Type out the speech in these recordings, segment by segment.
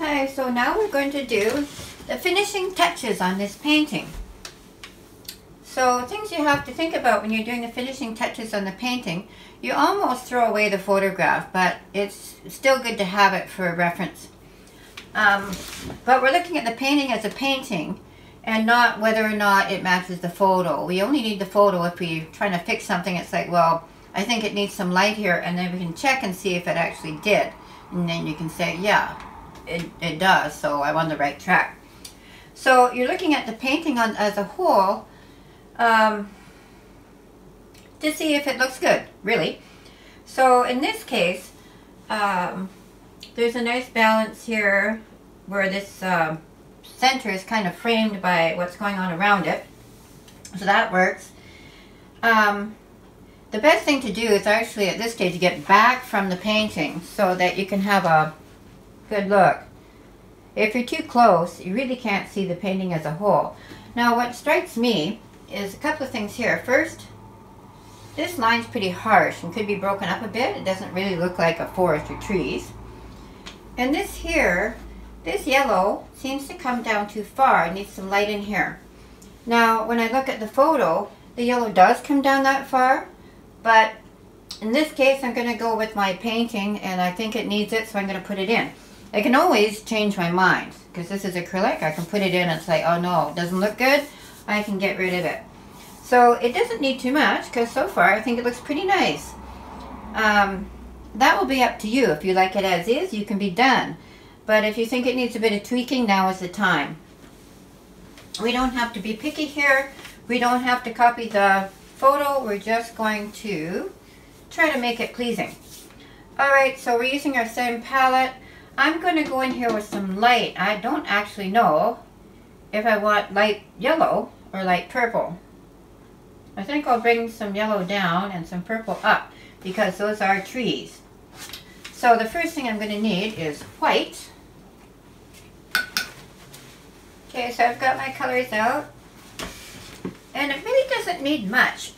Okay, so now we're going to do the finishing touches on this painting. So things you have to think about when you're doing the finishing touches on the painting, you almost throw away the photograph, but it's still good to have it for reference. But we're looking at the painting as a painting and not whether or not it matches the photo. We only need the photo if we're trying to fix something. It's like, well, I think it needs some light here, and then we can check and see if it actually did. And then you can say, yeah, it does, so I'm on the right track. So you're looking at the painting as a whole to see if it looks good, really. So in this case, there's a nice balance here where this center is kind of framed by what's going on around it. So that works. The best thing to do is actually at this stage to get back from the painting so that you can have a good look. If you're too close, you really can't see the painting as a whole. Now what strikes me is a couple of things here. First, this line's pretty harsh and could be broken up a bit. It doesn't really look like a forest or trees. And this here, this yellow seems to come down too far. It needs some light in here. Now when I look at the photo, the yellow does come down that far, but in this case I'm going to go with my painting and I think it needs it, so I'm going to put it in. I can always change my mind because this is acrylic. I can put it in and say, oh no, it doesn't look good. I can get rid of it. So it doesn't need too much because so far I think it looks pretty nice. That will be up to you. If you like it as is, you can be done. But if you think it needs a bit of tweaking, now is the time. We don't have to be picky here. We don't have to copy the photo. We're just going to try to make it pleasing. Alright, so we're using our same palette. I'm going to go in here with some light. I don't actually know if I want light yellow or light purple. I think I'll bring some yellow down and some purple up because those are trees. So the first thing I'm going to need is white. Okay, so I've got my colors out. And it really doesn't need much.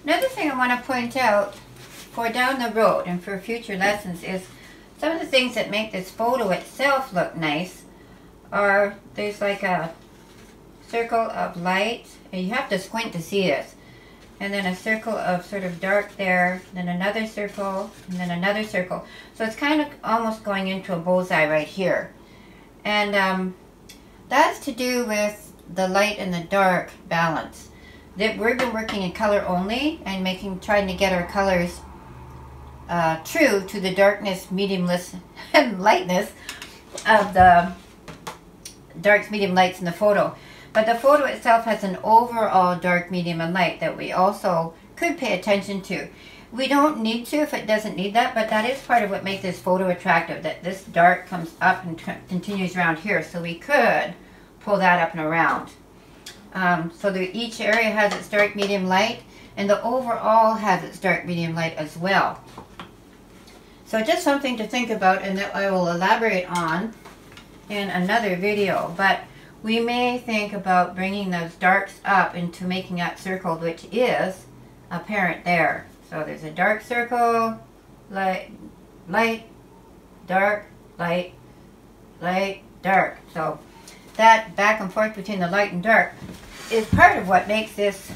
Another thing I want to point out for down the road and for future lessons is some of the things that make this photo itself look nice are, there's like a circle of light, and you have to squint to see this, and then a circle of sort of dark there, then another circle, and then another circle. So it's kind of almost going into a bullseye right here. And that's to do with the light and the dark balance. That we've been working in color only and trying to get our colors true to the darkness, mediumness, and lightness of the darks, medium, lights in the photo. But the photo itself has an overall dark, medium, and light that we also could pay attention to. We don't need to if it doesn't need that, but that is part of what makes this photo attractive, that this dark comes up and continues around here. So we could pull that up and around. So each area has its dark, medium, light, and the overall has its dark, medium, light as well. So just something to think about, and that I will elaborate on in another video. But we may think about bringing those darks up into making that circle, which is apparent there. So there's a dark circle, light, light, dark, light, light, dark. So that back and forth between the light and dark is part of what makes this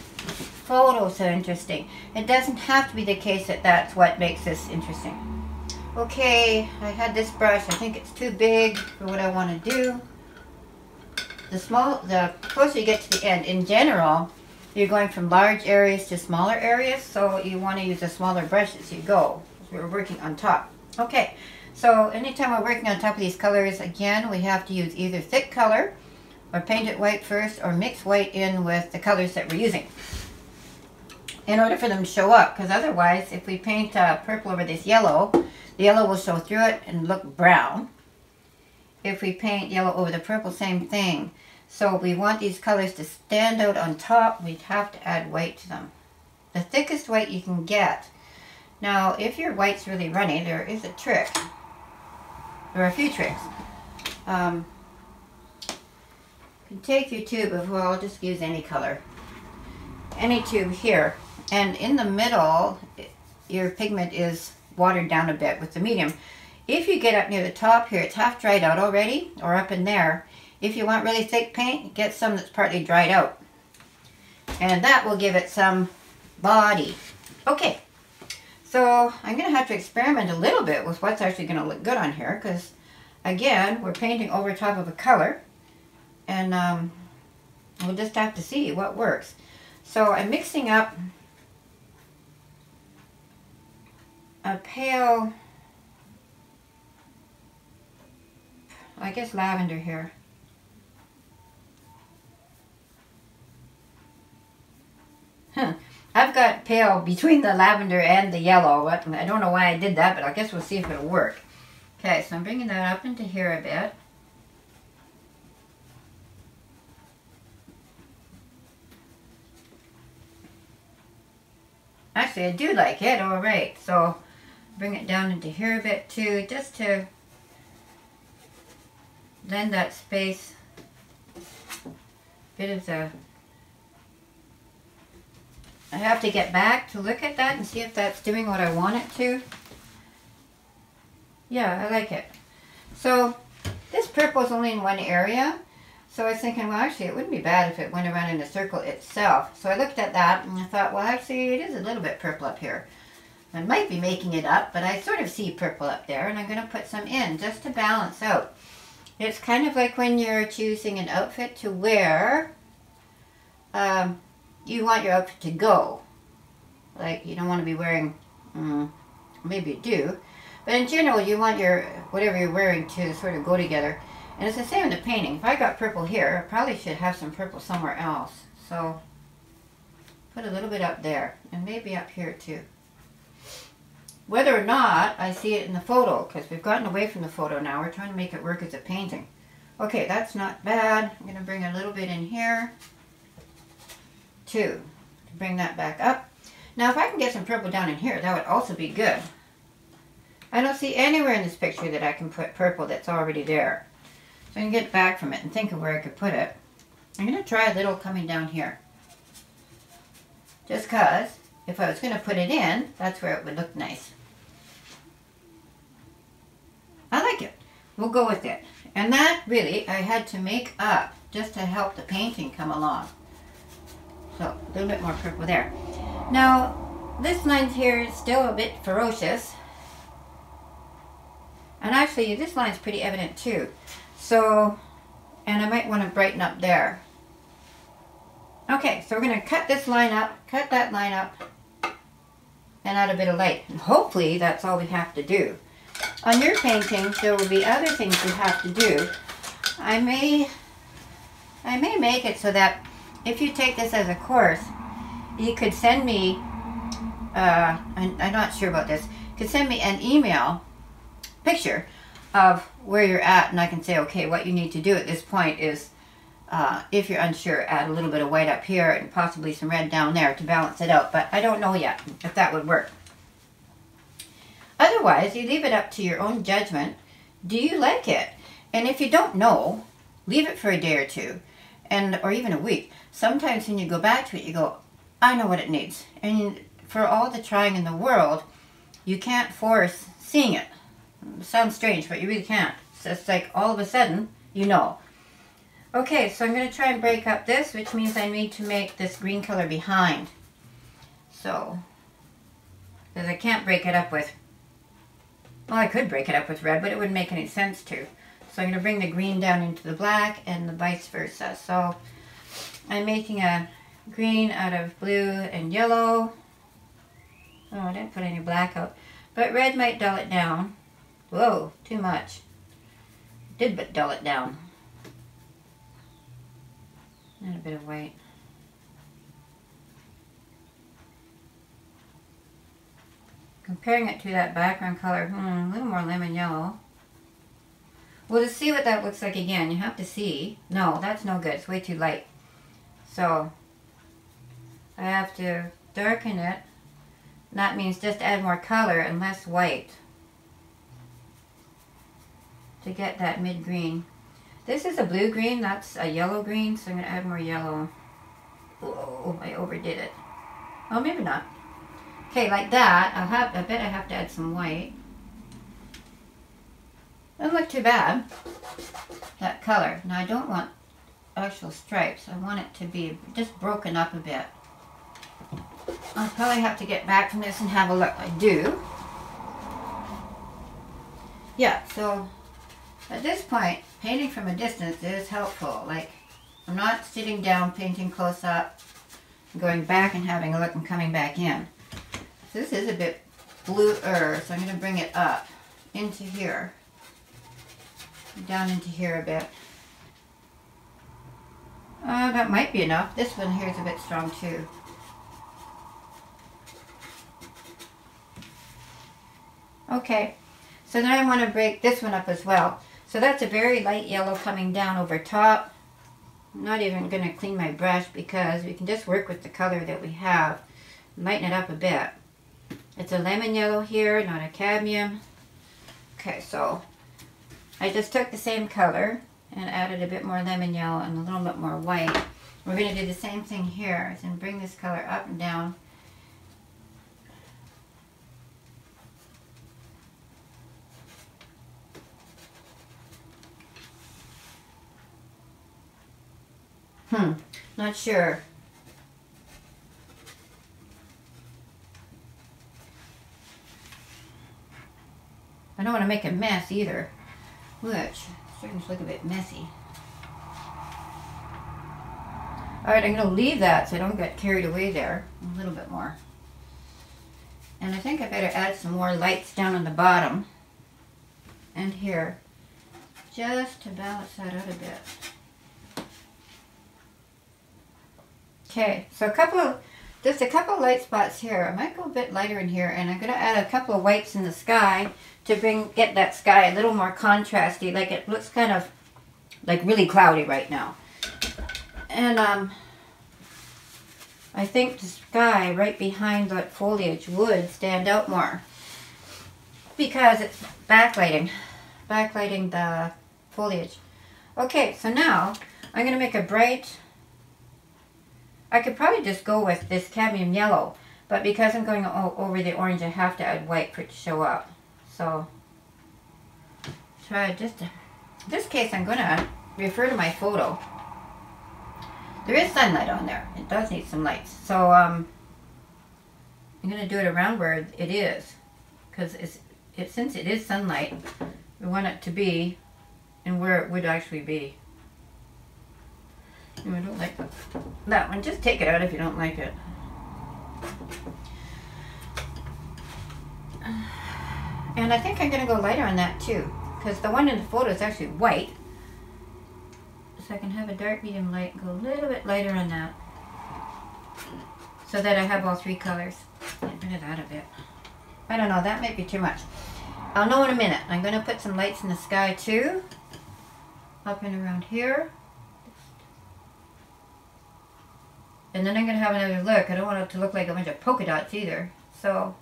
photo so interesting. It doesn't have to be the case that that's what makes this interesting. Okay, I had this brush. I think it's too big for what I want to do. The closer you get to the end, in general, you're going from large areas to smaller areas, so you want to use a smaller brush as you go. We're working on top. Okay, so anytime we're working on top of these colors, again, we have to use either thick color or paint it white first or mix white in with the colors that we're using in order for them to show up, because otherwise if we paint purple over this yellow, the yellow will show through it and look brown. If we paint yellow over the purple, same thing. So we want these colors to stand out on top, we'd have to add white to them. The thickest white you can get. Now if your white's really runny, there is a trick. There are a few tricks. You can take your tube of, well, I'll just use any color. Any tube here. And in the middle, your pigment is watered down a bit with the medium. if you get up near the top here, it's half dried out already, or up in there. If you want really thick paint, get some that's partly dried out. And that will give it some body. Okay, so I'm going to have to experiment a little bit with what's actually going to look good on here, because again, we're painting over top of a color, and we'll just have to see what works. So I'm mixing up a pale, I guess lavender here. I've got pale between the lavender and the yellow. I don't know why I did that, but I guess we'll see if it'll work. Okay, so I'm bringing that up into here a bit. Actually, I do like it. All right, so bring it down into here a bit too, just to lend that space, bit of the... I have to get back to look at that and see if that's doing what I want it to. Yeah, I like it. So this purple is only in one area. So I was thinking, well, actually, it wouldn't be bad if it went around in a circle itself. So I looked at that and I thought, well, actually, it is a little bit purple up here. I might be making it up, but I sort of see purple up there, and I'm going to put some in just to balance out. It's kind of like when you're choosing an outfit to wear. You want your outfit to go. Like, you don't want to be wearing, maybe you do, but in general, you want your, whatever you're wearing to sort of go together. And it's the same in the painting. If I got purple here, I probably should have some purple somewhere else. So, put a little bit up there, and maybe up here too. Whether or not I see it in the photo, because we've gotten away from the photo now, we're trying to make it work as a painting. Okay, that's not bad. I'm going to bring a little bit in here. To bring that back up. Now if I can get some purple down in here, that would also be good. I don't see anywhere in this picture that I can put purple that's already there. So I can get back from it and think of where I could put it. I'm going to try a little coming down here. Just because if I was going to put it in, that's where it would look nice. I like it. We'll go with it. And that really I had to make up just to help the painting come along. So, a little bit more purple there. Now, this line here is still a bit ferocious. And actually, this line's pretty evident too. So, and I might want to brighten up there. Okay, so we're going to cut this line up, cut that line up, and add a bit of light. And hopefully, that's all we have to do. On your paintings, there will be other things you have to do. I may make it so that if you take this as a course, you could send me, I'm not sure about this, you could send me an email picture of where you're at, and I can say, okay, what you need to do at this point is, if you're unsure, add a little bit of white up here and possibly some red down there to balance it out, but I don't know yet if that would work. Otherwise, you leave it up to your own judgment. Do you like it? And if you don't know, leave it for a day or two, or even a week. Sometimes when you go back to it, you go, I know what it needs. And for all the trying in the world, you can't force seeing it. It sounds strange, but you really can't. So it's like all of a sudden, you know. Okay, so I'm going to try and break up this, which means I need to make this green color behind. So, because I can't break it up with, well, I could break it up with red, but it wouldn't make any sense to. So I'm going to bring the green down into the black and the vice versa. So I'm making a green out of blue and yellow. Oh, I didn't put any black out. But red might dull it down. Whoa, too much. Did but dull it down. And a bit of white. Comparing it to that background color, a little more lemon yellow. Well, to see what that looks like again, you have to see. No, that's no good. It's way too light. So, I have to darken it. That means just add more color and less white to get that mid-green. This is a blue-green, that's a yellow-green, so I'm going to add more yellow. Whoa, I overdid it. Oh, maybe not. Okay, like that. I bet I have to add some white. Doesn't look too bad, that color. Now I don't want actual stripes. I want it to be just broken up a bit. I'll probably have to get back from this and have a look. I do. Yeah, so at this point, painting from a distance is helpful. Like, I'm not sitting down painting close up, going back and having a look and coming back in. So this is a bit bluer, so I'm going to bring it up into here, down into here a bit. That might be enough. This one here is a bit strong too. Okay, so now I want to break this one up as well. So that's a very light yellow coming down over top. I'm not even going to clean my brush because we can just work with the color that we have. Lighten it up a bit. It's a lemon yellow here, not a cadmium. Okay, so I just took the same color and added a bit more lemon yellow and a little bit more white. We're going to do the same thing here and bring this color up and down. Not sure. I don't want to make a mess either, which is starting to look a bit messy. Alright, I'm going to leave that so I don't get carried away there a little bit more. And I think I better add some more lights down on the bottom and here, just to balance that out a bit. Okay, so just a couple light spots here. I might go a bit lighter in here, and I'm going to add a couple of whites in the sky to get that sky a little more contrasty. Like, it looks kind of like really cloudy right now. And I think the sky right behind that foliage would stand out more because it's backlighting the foliage. Okay, so now I'm going to make a bright. I could probably just go with this cadmium yellow, but because I'm going over the orange, I have to add white for it to show up. So, try just in this case, I'm going to refer to my photo. There is sunlight on there. It does need some lights. So, I'm going to do it around where it is, because since it is sunlight, we want it to be and where it would actually be. I don't like that one. Just take it out if you don't like it. And I think I'm going to go lighter on that too, because the one in the photo is actually white. So I can have a dark, medium, light, and go a little bit lighter on that, so that I have all three colors. Get rid of that a bit. I don't know, that might be too much. I'll know in a minute. I'm going to put some lights in the sky too, up and around here. And then I'm going to have another look. I don't want it to look like a bunch of polka dots either. So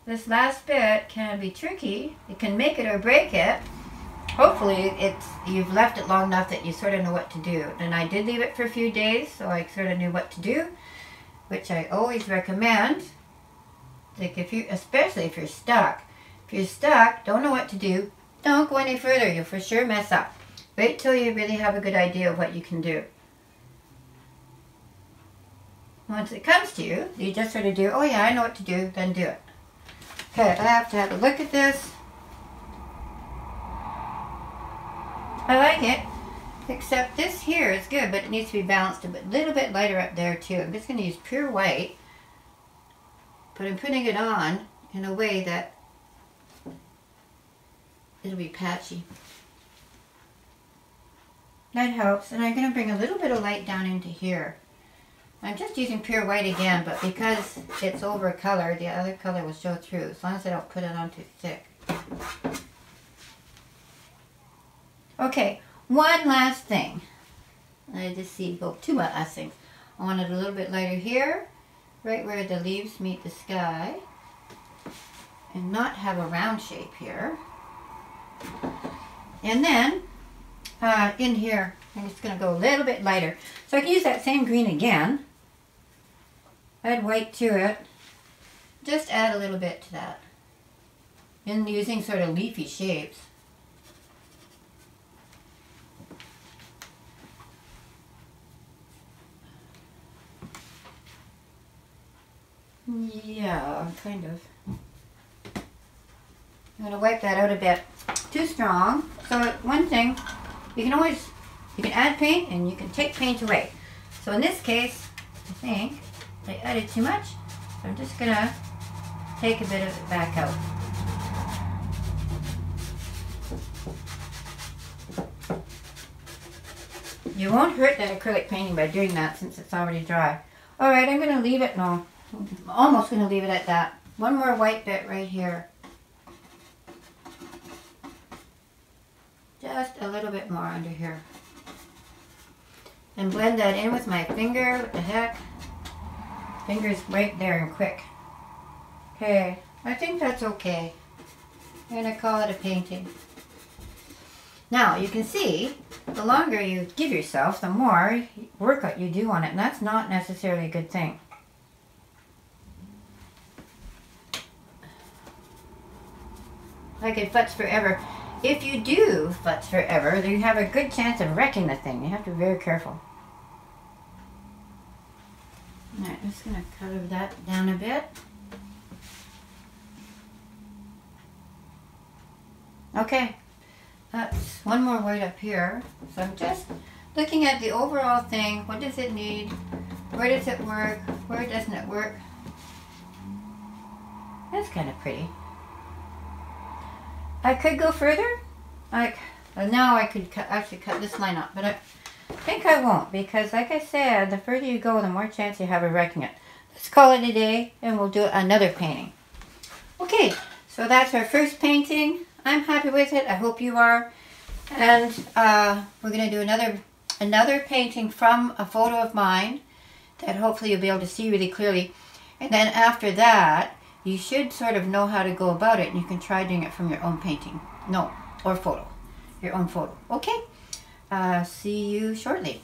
this last bit can be tricky. It can make it or break it. Hopefully you've left it long enough that you sort of know what to do. And I did leave it for a few days, so I sort of knew what to do, which I always recommend. Like especially if you're stuck. If you're stuck, don't know what to do, don't go any further. You'll for sure mess up. Wait till you really have a good idea of what you can do. Once it comes to you, you just sort of do, oh yeah, I know what to do, then do it. Okay, I have to have a look at this. I like it, except this here is good, but it needs to be balanced a little bit lighter up there too. I'm just going to use pure white, but I'm putting it on in a way that it'll be patchy. That helps, and I'm going to bring a little bit of light down into here. I'm just using pure white again, but because it's over color, the other color will show through, as long as I don't put it on too thick. Okay, one last thing. I just see, well, two last things. I want it a little bit lighter here, right where the leaves meet the sky, and not have a round shape here. And then, in here, I'm just going to go a little bit lighter. So I can use that same green again. Add white to it. Just add a little bit to that. And using sort of leafy shapes. Yeah, kind of. I'm going to wipe that out a bit. Too strong. So one thing, you can add paint and you can take paint away. So in this case, I think I added too much. So I'm just going to take a bit of it back out. You won't hurt that acrylic painting by doing that since it's already dry. Alright, I'm going to leave it, no, I'm almost going to leave it at that. One more white bit right here. Just a little bit more under here. And blend that in with my finger. What the heck? Finger's right there and quick. Okay, I think that's okay. I'm going to call it a painting. Now, you can see, the longer you give yourself, the more workout you do on it. And that's not necessarily a good thing. Like it futz forever. If you do futz forever, then you have a good chance of wrecking the thing. You have to be very careful. Alright, I'm just going to color that down a bit. Okay, that's one more white up here. So I'm just looking at the overall thing. What does it need? Where does it work? Where doesn't it work? That's kind of pretty. I could go further. Now I could actually cut this line up, but I think I won't because, like I said, the further you go, the more chance you have of wrecking it. Let's call it a day, and we'll do another painting. Okay, so that's our first painting. I'm happy with it. I hope you are. And we're going to do another painting from a photo of mine that hopefully you'll be able to see really clearly. And then after that, you should sort of know how to go about it, and you can try doing it from your own painting. No, or photo. Your own photo. Okay? See you shortly.